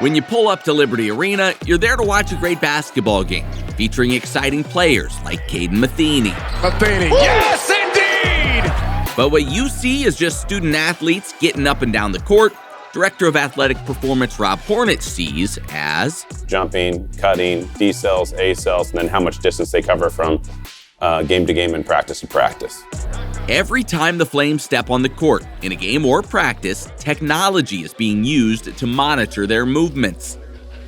When you pull up to Liberty Arena, you're there to watch a great basketball game featuring exciting players like Caden Matheny. Yes, indeed! But what you see is just student athletes getting up and down the court. Director of Athletic Performance Rob Hornich sees as jumping, cutting, D cells, A cells, and then how much distance they cover from game to game and practice to practice. Every time the Flames step on the court, in a game or practice, technology is being used to monitor their movements.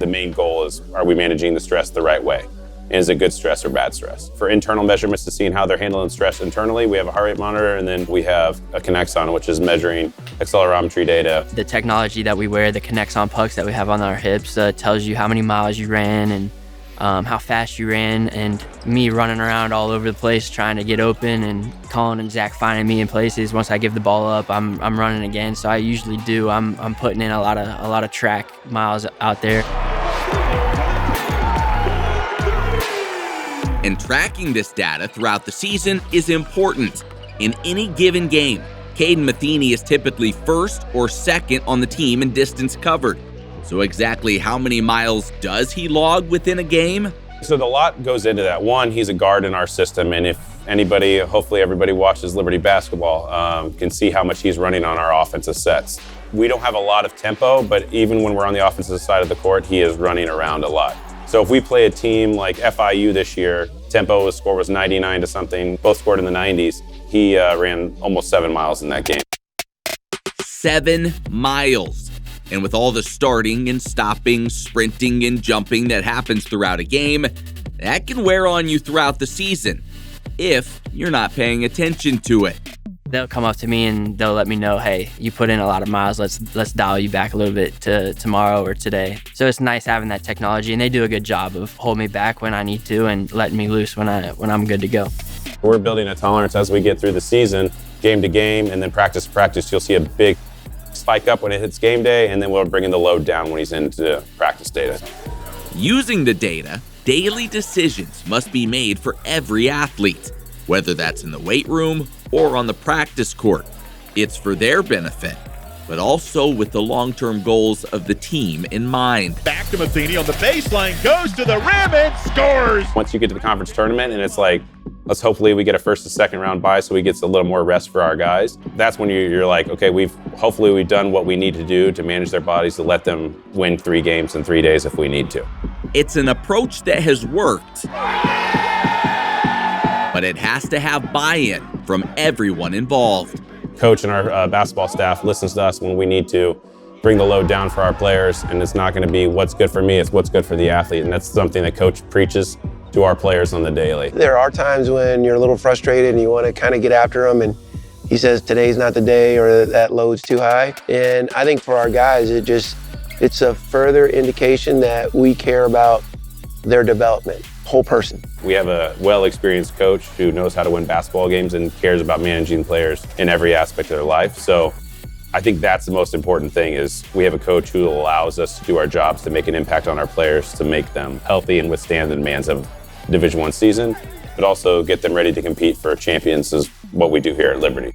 The main goal is, are we managing the stress the right way? And is it good stress or bad stress? For internal measurements to see how they're handling stress internally, we have a heart rate monitor, and then we have a Kinexon, which is measuring accelerometry data. The technology that we wear, the Kinexon pucks that we have on our hips, tells you how many miles you ran and how fast you ran, and me running around all over the place trying to get open, and Colin and Zach finding me in places. Once I give the ball up, I'm running again. So I usually do. I'm putting in a lot of track miles out there. And tracking this data throughout the season is important. In any given game, Caden Matheny is typically first or second on the team in distance covered. So exactly how many miles does he log within a game? So a lot goes into that. One, he's a guard in our system, and if anybody, hopefully everybody watches Liberty basketball, can see how much he's running on our offensive sets. We don't have a lot of tempo, but even when we're on the offensive side of the court, he is running around a lot. So if we play a team like FIU this year, tempo score was 99 to something, both scored in the 90s. He ran almost 7 miles in that game. 7 miles. And with all the starting and stopping, sprinting and jumping that happens throughout a game, that can wear on you throughout the season if you're not paying attention to it. They'll come up to me and they'll let me know, hey, you put in a lot of miles, let's dial you back a little bit to tomorrow or today. So it's nice having that technology, and they do a good job of holding me back when I need to and letting me loose when I'm good to go. We're building a tolerance as we get through the season, game to game, and then practice to practice. You'll see a big spike up when it hits game day, and then we're bringing the load down when he's into practice data. Using the data, daily decisions must be made for every athlete, whether that's in the weight room or on the practice court. It's for their benefit, but also with the long-term goals of the team in mind. Back to Matheny on the baseline, goes to the rim and scores! Once you get to the conference tournament and it's like, let's hopefully we get a first and second round bye so we get a little more rest for our guys. That's when you're like, okay, we've done what we need to do to manage their bodies to let them win 3 games in 3 days if we need to. It's an approach that has worked, but it has to have buy-in from everyone involved. Coach and our basketball staff listens to us when we need to bring the load down for our players, and it's not going to be what's good for me, it's what's good for the athlete, and that's something that Coach preaches to our players on the daily. There are times when you're a little frustrated and you want to kind of get after them, and he says today's not the day or that load's too high. And I think for our guys, it's a further indication that we care about their development, whole person. We have a well-experienced coach who knows how to win basketball games and cares about managing players in every aspect of their life. So I think that's the most important thing, is we have a coach who allows us to do our jobs to make an impact on our players, to make them healthy and withstand the demands of Division I season, but also get them ready to compete for champions is what we do here at Liberty.